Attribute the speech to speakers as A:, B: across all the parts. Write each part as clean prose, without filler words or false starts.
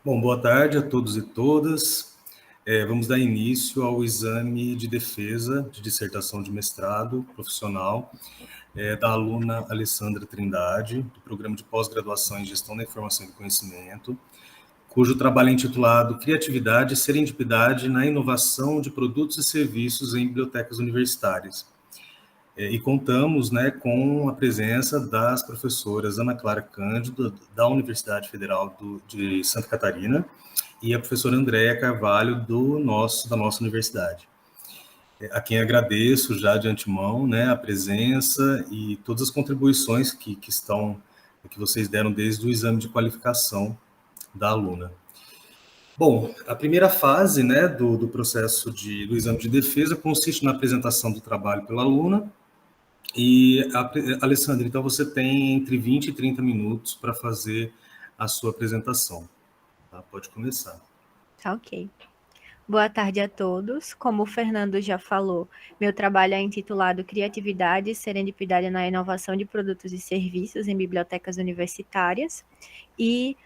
A: Bom, boa tarde a todos e todas. Vamos dar início ao exame de defesa de dissertação de mestrado profissional da aluna Alessandra Trindade, do Programa de Pós-Graduação em Gestão da Informação e do Conhecimento, cujo trabalho é intitulado Criatividade e Serendipidade na Inovação de Produtos e Serviços em Bibliotecas Universitárias. E contamos, com a presença das professoras Ana Clara Cândido, da Universidade Federal de Santa Catarina, e a professora Andréa Carvalho, da nossa universidade. A quem agradeço já de antemão, a presença e todas as contribuições que vocês deram desde o exame de qualificação da aluna. Bom, a primeira fase, do processo do exame de defesa consiste na apresentação do trabalho pela aluna. E, Alessandra, então você tem entre 20 e 30 minutos para fazer a sua apresentação. Tá? Pode começar.
B: Tá, ok. Boa tarde a todos. Como o Fernando já falou, meu trabalho é intitulado Criatividade e Serendipidade na Inovação de Produtos e Serviços em Bibliotecas Universitárias. E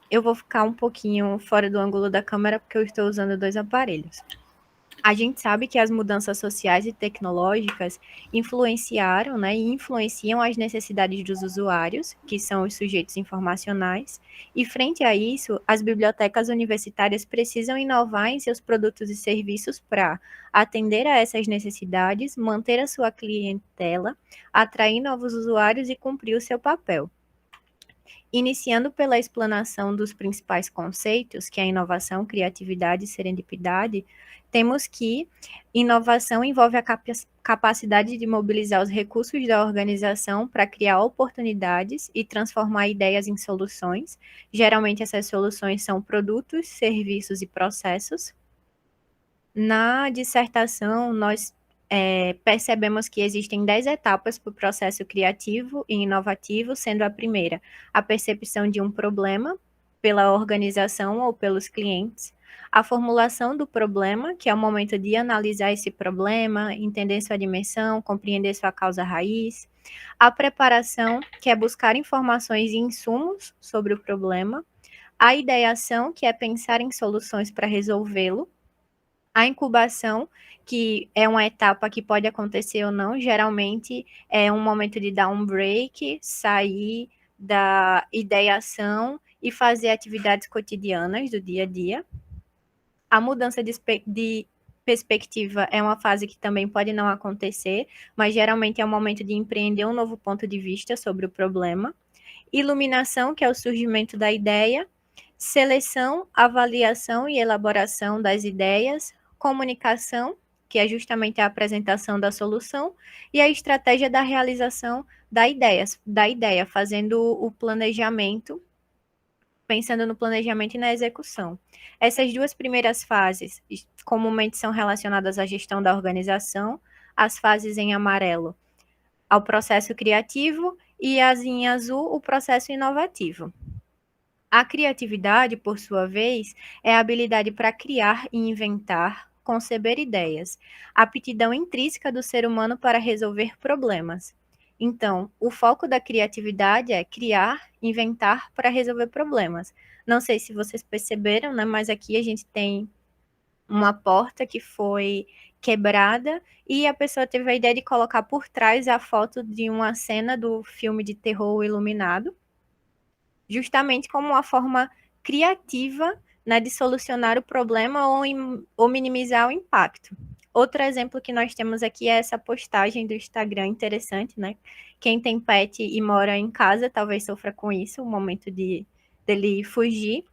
B: eu vou ficar um pouquinho fora do ângulo da câmera porque eu estou usando dois aparelhos. A gente sabe que as mudanças sociais e tecnológicas influenciaram, e influenciam as necessidades dos usuários, que são os sujeitos informacionais, e frente a isso, as bibliotecas universitárias precisam inovar em seus produtos e serviços para atender a essas necessidades, manter a sua clientela, atrair novos usuários e cumprir o seu papel. Iniciando pela explanação dos principais conceitos, que é a inovação, criatividade e serendipidade, temos que inovação envolve a capacidade de mobilizar os recursos da organização para criar oportunidades e transformar ideias em soluções. Geralmente, essas soluções são produtos, serviços e processos. Na dissertação, nós percebemos que existem 10 etapas para o processo criativo e inovativo, sendo a primeira a percepção de um problema pela organização ou pelos clientes, a formulação do problema, que é o momento de analisar esse problema, entender sua dimensão, compreender sua causa raiz, a preparação, que é buscar informações e insumos sobre o problema, a ideação, que é pensar em soluções para resolvê-lo, a incubação, que é uma etapa que pode acontecer ou não, geralmente é um momento de dar um break, sair da ideação e fazer atividades cotidianas do dia a dia. A mudança de perspectiva é uma fase que também pode não acontecer, mas geralmente é um momento de empreender um novo ponto de vista sobre o problema. Iluminação, que é o surgimento da ideia. Seleção, avaliação e elaboração das ideias. Comunicação, que é justamente a apresentação da solução. E a estratégia da realização da ideia, fazendo o planejamento, pensando no planejamento e na execução. Essas duas primeiras fases comumente são relacionadas à gestão da organização, as fases em amarelo ao processo criativo e as em azul o processo inovativo. A criatividade, por sua vez, é a habilidade para criar e inventar, conceber ideias, a aptidão intrínseca do ser humano para resolver problemas. Então, o foco da criatividade é criar, inventar para resolver problemas. Não sei se vocês perceberam, mas aqui a gente tem uma porta que foi quebrada e a pessoa teve a ideia de colocar por trás a foto de uma cena do filme de terror Iluminado, justamente como uma forma criativa, de solucionar o problema ou minimizar o impacto. Outro exemplo que nós temos aqui é essa postagem do Instagram interessante, Quem tem pet e mora em casa talvez sofra com isso, o momento dele fugir.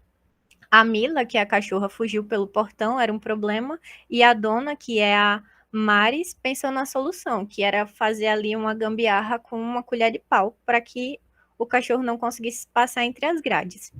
B: A Mila, que é a cachorra, fugiu pelo portão, era um problema, e a dona, que é a Maris, pensou na solução, que era fazer ali uma gambiarra com uma colher de pau para que o cachorro não conseguisse passar entre as grades.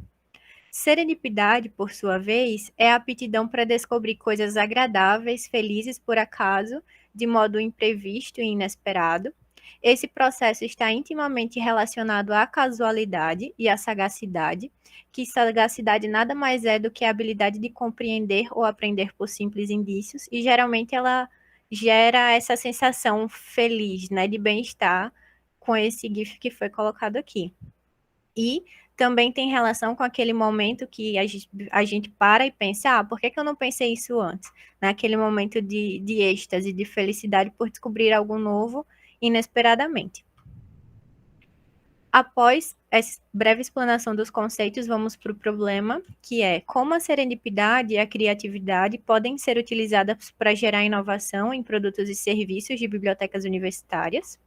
B: Serendipidade, por sua vez, é a aptidão para descobrir coisas agradáveis, felizes por acaso, de modo imprevisto e inesperado. Esse processo está intimamente relacionado à casualidade e à sagacidade, que sagacidade nada mais é do que a habilidade de compreender ou aprender por simples indícios, e geralmente ela gera essa sensação feliz, de bem-estar, com esse GIF que foi colocado aqui. E também tem relação com aquele momento que a gente para e pensa, por que eu não pensei isso antes? Naquele momento de êxtase, de felicidade por descobrir algo novo inesperadamente. Após essa breve explanação dos conceitos, vamos para o problema, que é como a serendipidade e a criatividade podem ser utilizadas para gerar inovação em produtos e serviços de bibliotecas universitárias.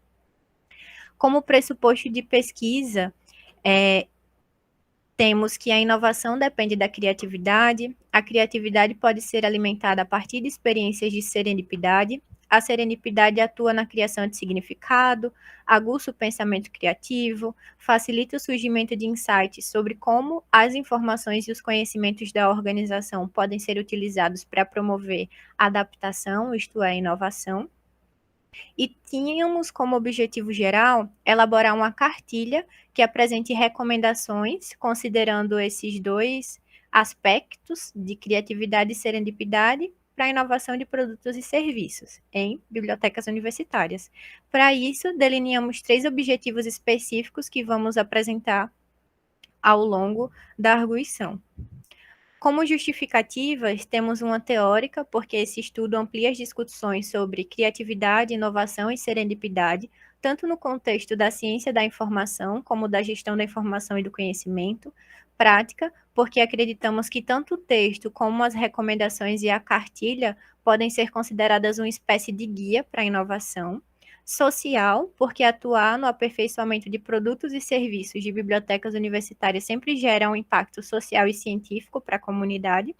B: Como pressuposto de pesquisa, temos que a inovação depende da criatividade, a criatividade pode ser alimentada a partir de experiências de serendipidade, a serendipidade atua na criação de significado, aguça o pensamento criativo, facilita o surgimento de insights sobre como as informações e os conhecimentos da organização podem ser utilizados para promover adaptação, isto é, inovação. E tínhamos como objetivo geral elaborar uma cartilha que apresente recomendações, considerando esses dois aspectos de criatividade e serendipidade para a inovação de produtos e serviços em bibliotecas universitárias. Para isso, delineamos 3 objetivos específicos que vamos apresentar ao longo da arguição. Como justificativas, temos uma teórica, porque esse estudo amplia as discussões sobre criatividade, inovação e serendipidade, tanto no contexto da ciência da informação, como da gestão da informação e do conhecimento. Prática, porque acreditamos que tanto o texto como as recomendações e a cartilha podem ser consideradas uma espécie de guia para a inovação. Social, porque atuar no aperfeiçoamento de produtos e serviços de bibliotecas universitárias sempre gera um impacto social e científico para a comunidade.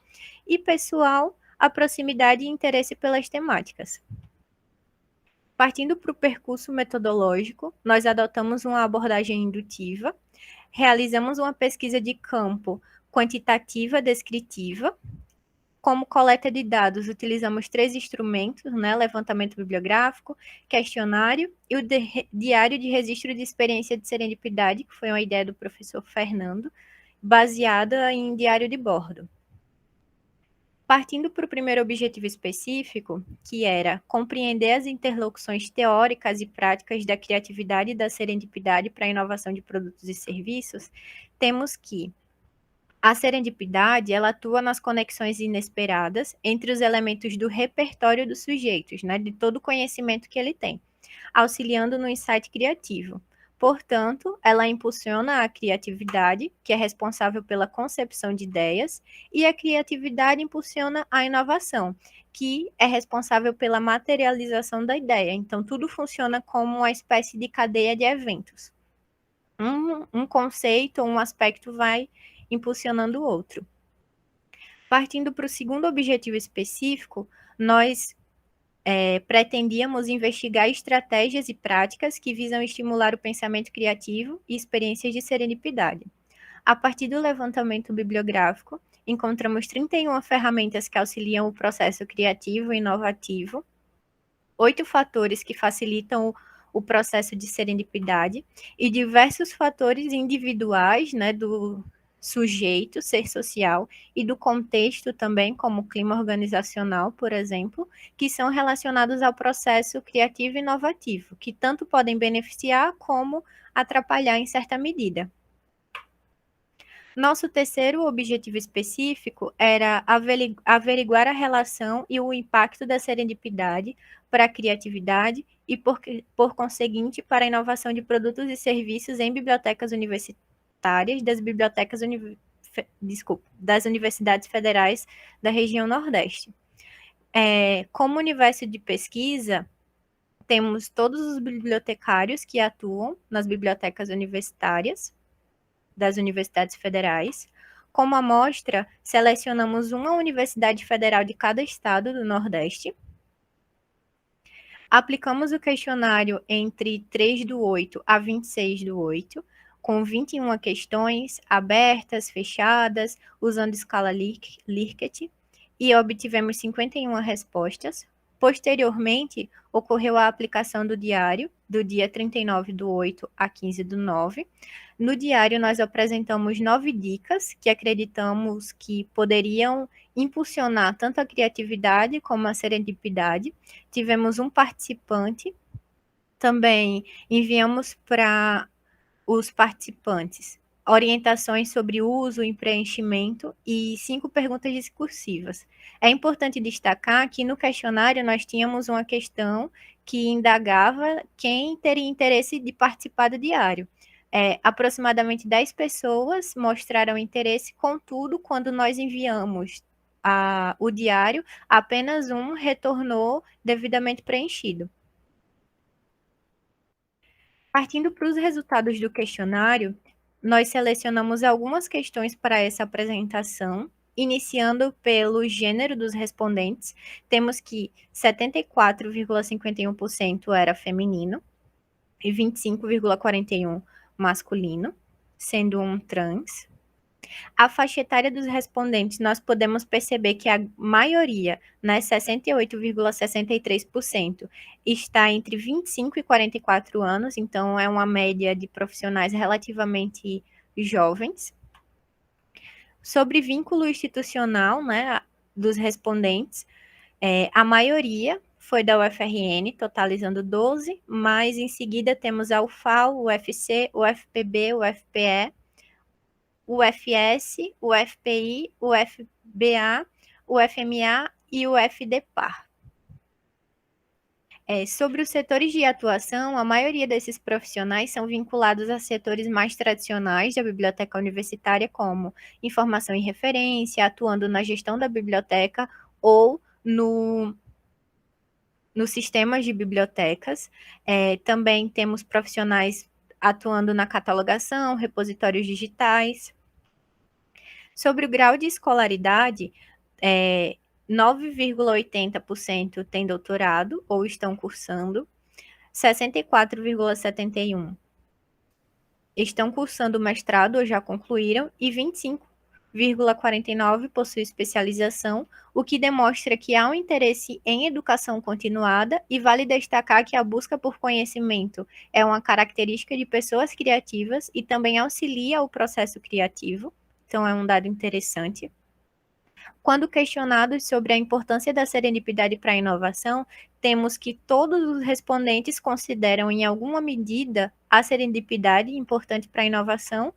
B: E pessoal, a proximidade e interesse pelas temáticas. Partindo para o percurso metodológico, nós adotamos uma abordagem indutiva, realizamos uma pesquisa de campo quantitativa descritiva. Como coleta de dados, utilizamos 3 instrumentos, levantamento bibliográfico, questionário e o diário de registro de experiência de serendipidade, que foi uma ideia do professor Fernando, baseada em diário de bordo. Partindo para o primeiro objetivo específico, que era compreender as interlocuções teóricas e práticas da criatividade e da serendipidade para a inovação de produtos e serviços, temos que a serendipidade, ela atua nas conexões inesperadas entre os elementos do repertório dos sujeitos, de todo o conhecimento que ele tem, auxiliando no insight criativo. Portanto, ela impulsiona a criatividade, que é responsável pela concepção de ideias, e a criatividade impulsiona a inovação, que é responsável pela materialização da ideia. Então, tudo funciona como uma espécie de cadeia de eventos. Um conceito ou um aspecto vai impulsionando o outro. Partindo para o segundo objetivo específico, nós pretendíamos investigar estratégias e práticas que visam estimular o pensamento criativo e experiências de serendipidade. A partir do levantamento bibliográfico, encontramos 31 ferramentas que auxiliam o processo criativo e inovativo, 8 fatores que facilitam o processo de serendipidade e diversos fatores individuais, do sujeito, ser social, e do contexto também, como o clima organizacional, por exemplo, que são relacionados ao processo criativo e inovativo, que tanto podem beneficiar como atrapalhar em certa medida. Nosso terceiro objetivo específico era averiguar a relação e o impacto da serendipidade para a criatividade e, por conseguinte, para a inovação de produtos e serviços em bibliotecas universitárias das universidades federais da região Nordeste. Como universo de pesquisa, temos todos os bibliotecários que atuam nas bibliotecas universitárias das universidades federais. Como amostra, selecionamos uma universidade federal de cada estado do Nordeste. Aplicamos o questionário entre 3/8 a 26/8, com 21 questões abertas, fechadas, usando escala Likert, e obtivemos 51 respostas. Posteriormente, ocorreu a aplicação do diário, do dia 39/8 a 15/9. No diário, nós apresentamos 9 dicas que acreditamos que poderiam impulsionar tanto a criatividade como a serendipidade. Tivemos um participante. Também enviamos para os participantes orientações sobre uso e preenchimento e 5 perguntas discursivas. É importante destacar que no questionário nós tínhamos uma questão que indagava quem teria interesse de participar do diário. Aproximadamente 10 pessoas mostraram interesse, contudo, quando nós enviamos o diário, apenas um retornou devidamente preenchido. Partindo para os resultados do questionário, nós selecionamos algumas questões para essa apresentação, iniciando pelo gênero dos respondentes. Temos que 74,51% era feminino e 25,41% masculino, sendo um trans. A faixa etária dos respondentes, nós podemos perceber que a maioria, né, 68,63%, está entre 25 e 44 anos, então é uma média de profissionais relativamente jovens. Sobre vínculo institucional, né, dos respondentes, a maioria foi da UFRN, totalizando 12, mas em seguida temos a UFAL, o UFC, o UFPB, o UFPE, o UFS, o UFPI, o UFBA, o UFMA e o UFDPAR. Sobre os setores de atuação, a maioria desses profissionais são vinculados a setores mais tradicionais da biblioteca universitária, como informação e referência, atuando na gestão da biblioteca ou nos sistemas de bibliotecas. Também temos profissionais atuando na catalogação, repositórios digitais. Sobre o grau de escolaridade, 9,80% têm doutorado ou estão cursando, 64,71% estão cursando mestrado ou já concluíram e 25,49% possuem especialização, o que demonstra que há um interesse em educação continuada, e vale destacar que a busca por conhecimento é uma característica de pessoas criativas e também auxilia o processo criativo. Então, é um dado interessante. Quando questionados sobre a importância da serendipidade para a inovação, temos que todos os respondentes consideram, em alguma medida, a serendipidade importante para a inovação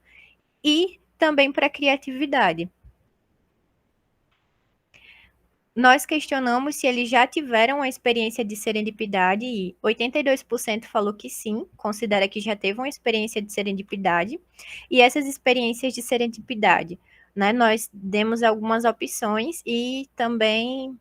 B: e também para a criatividade. Nós questionamos se eles já tiveram uma experiência de serendipidade e 82% falou que sim, considera que já teve uma experiência de serendipidade. E essas experiências de serendipidade, né, nós demos algumas opções e também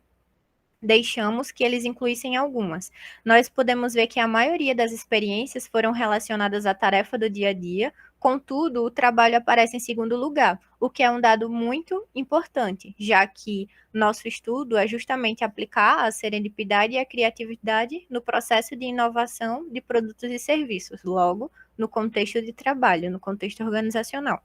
B: deixamos que eles incluíssem algumas. Nós podemos ver que a maioria das experiências foram relacionadas à tarefa do dia a dia, contudo, o trabalho aparece em segundo lugar, o que é um dado muito importante, já que nosso estudo é justamente aplicar a serendipidade e a criatividade no processo de inovação de produtos e serviços, logo, no contexto de trabalho, no contexto organizacional.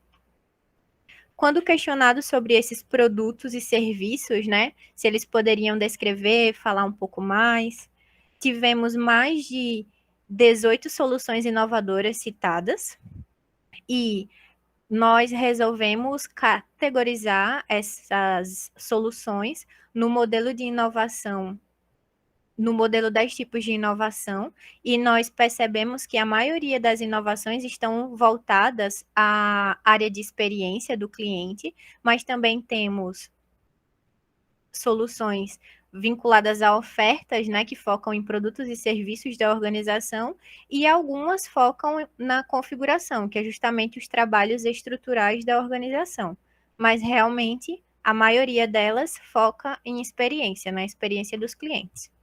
B: Quando questionado sobre esses produtos e serviços, né, se eles poderiam descrever, falar um pouco mais, tivemos mais de 18 soluções inovadoras citadas e nós resolvemos categorizar essas soluções no modelo de inovação, no modelo 10 tipos de inovação, e nós percebemos que a maioria das inovações estão voltadas à área de experiência do cliente, mas também temos soluções vinculadas a ofertas, né, que focam em produtos e serviços da organização, e algumas focam na configuração, que é justamente os trabalhos estruturais da organização. Mas realmente a maioria delas foca em experiência, na experiência dos clientes.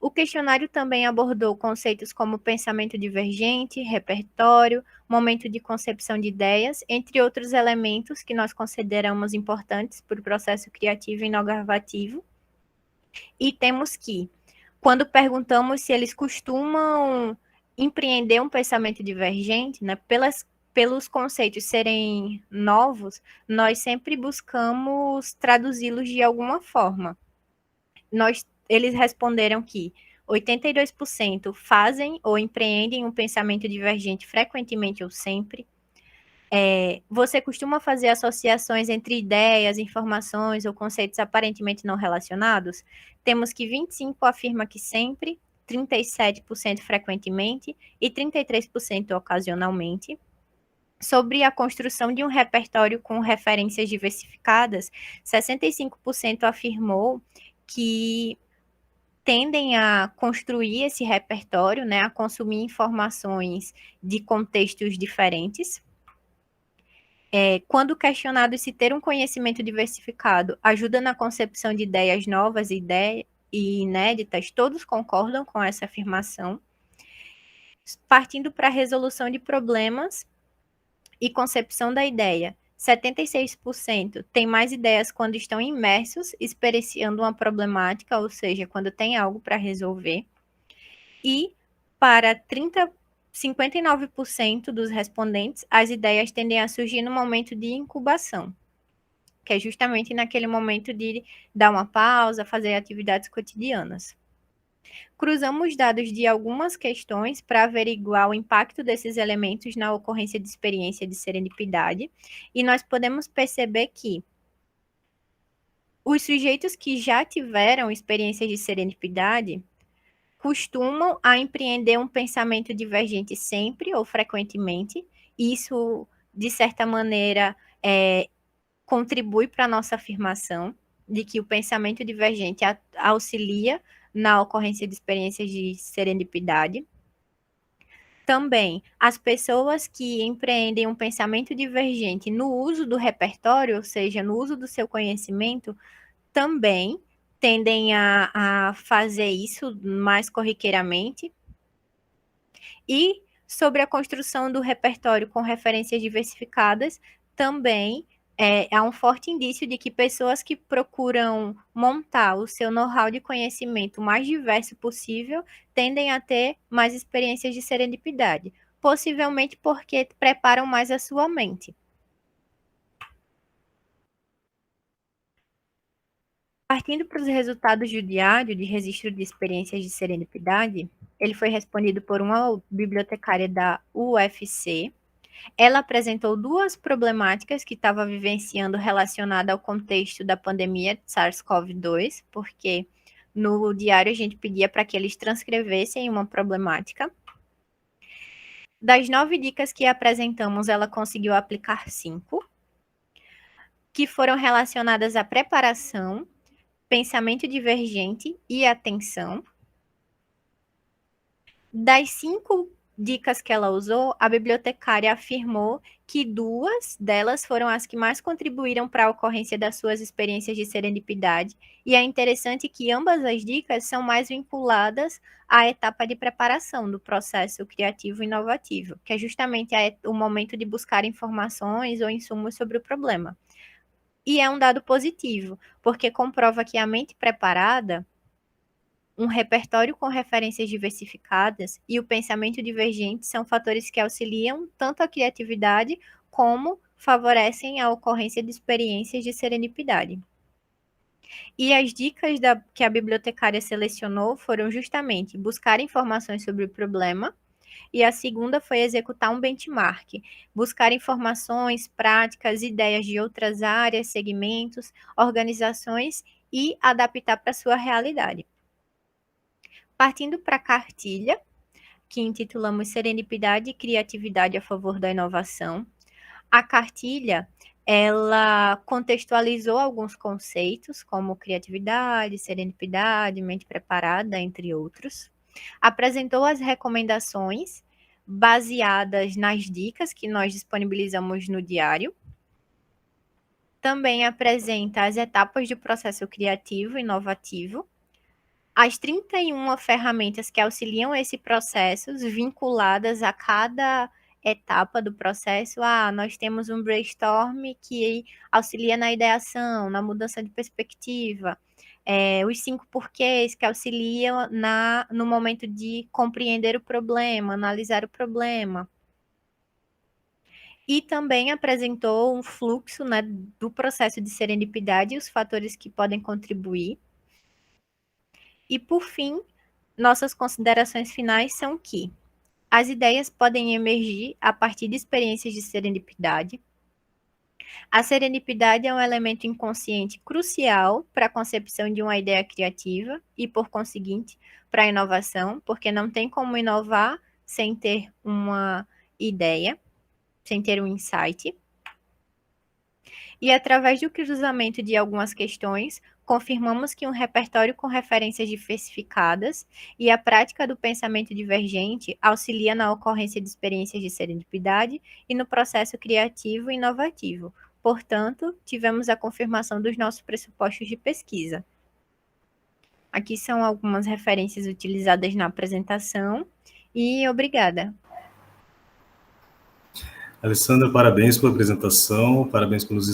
B: O questionário também abordou conceitos como pensamento divergente, repertório, momento de concepção de ideias, entre outros elementos que nós consideramos importantes para o processo criativo e inovativo. E temos que, quando perguntamos se eles costumam empreender um pensamento divergente, né, pelos conceitos serem novos, nós sempre buscamos traduzi-los de alguma forma. Eles responderam que 82% fazem ou empreendem um pensamento divergente frequentemente ou sempre. Você costuma fazer associações entre ideias, informações ou conceitos aparentemente não relacionados? Temos que 25% afirma que sempre, 37% frequentemente e 33% ocasionalmente. Sobre a construção de um repertório com referências diversificadas, 65% afirmou que tendem a construir esse repertório, né, a consumir informações de contextos diferentes. Quando questionado se ter um conhecimento diversificado ajuda na concepção de ideias novas e inéditas, todos concordam com essa afirmação. Partindo para a resolução de problemas e concepção da ideia, 76% tem mais ideias quando estão imersos, experienciando uma problemática, ou seja, quando tem algo para resolver. E para 59% dos respondentes, as ideias tendem a surgir no momento de incubação, que é justamente naquele momento de dar uma pausa, fazer atividades cotidianas. Cruzamos dados de algumas questões para averiguar o impacto desses elementos na ocorrência de experiência de serendipidade, e nós podemos perceber que os sujeitos que já tiveram experiências de serendipidade costumam a empreender um pensamento divergente sempre ou frequentemente. Isso, de certa maneira, contribui para a nossa afirmação de que o pensamento divergente auxilia na ocorrência de experiências de serendipidade. Também, as pessoas que empreendem um pensamento divergente no uso do repertório, ou seja, no uso do seu conhecimento, também tendem a fazer isso mais corriqueiramente. E sobre a construção do repertório com referências diversificadas, também há um forte indício de que pessoas que procuram montar o seu know-how de conhecimento mais diverso possível tendem a ter mais experiências de serendipidade, possivelmente porque preparam mais a sua mente. Partindo para os resultados do diário de registro de experiências de serendipidade, ele foi respondido por uma bibliotecária da UFC. Ela apresentou duas problemáticas que estava vivenciando relacionada ao contexto da pandemia de SARS-CoV-2, porque no diário a gente pedia para que eles transcrevessem uma problemática. Das 9 dicas que apresentamos, ela conseguiu aplicar 5, que foram relacionadas à preparação, pensamento divergente e atenção. Das 5 dicas que ela usou, a bibliotecária afirmou que 2 delas foram as que mais contribuíram para a ocorrência das suas experiências de serendipidade, e é interessante que ambas as dicas são mais vinculadas à etapa de preparação do processo criativo e inovativo, que é justamente o momento de buscar informações ou insumos sobre o problema. E é um dado positivo, porque comprova que a mente preparada, um repertório com referências diversificadas e o pensamento divergente são fatores que auxiliam tanto a criatividade como favorecem a ocorrência de experiências de serendipidade. E as dicas que a bibliotecária selecionou foram justamente buscar informações sobre o problema, e a segunda foi executar um benchmark, buscar informações, práticas, ideias de outras áreas, segmentos, organizações e adaptar para a sua realidade. Partindo para a cartilha, que intitulamos Serendipidade e Criatividade a favor da inovação, a cartilha, ela contextualizou alguns conceitos, como criatividade, serendipidade, mente preparada, entre outros. Apresentou as recomendações baseadas nas dicas que nós disponibilizamos no diário. Também apresenta as etapas do processo criativo e inovativo, as 31 ferramentas que auxiliam esse processo, vinculadas a cada etapa do processo. Nós temos um brainstorm que auxilia na ideação, na mudança de perspectiva, os 5 porquês que auxiliam no momento de compreender o problema, analisar o problema. E também apresentou um fluxo, né, do processo de serendipidade e os fatores que podem contribuir. E, por fim, nossas considerações finais são que as ideias podem emergir a partir de experiências de serendipidade. A serendipidade é um elemento inconsciente crucial para a concepção de uma ideia criativa e, por conseguinte, para a inovação, porque não tem como inovar sem ter uma ideia. sem ter um insight. E, através do cruzamento de algumas questões, confirmamos que um repertório com referências diversificadas e a prática do pensamento divergente auxilia na ocorrência de experiências de serendipidade e no processo criativo e inovativo. Portanto, tivemos a confirmação dos nossos pressupostos de pesquisa. Aqui são algumas referências utilizadas na apresentação e obrigada.
A: Alessandra, parabéns pela apresentação, parabéns pelos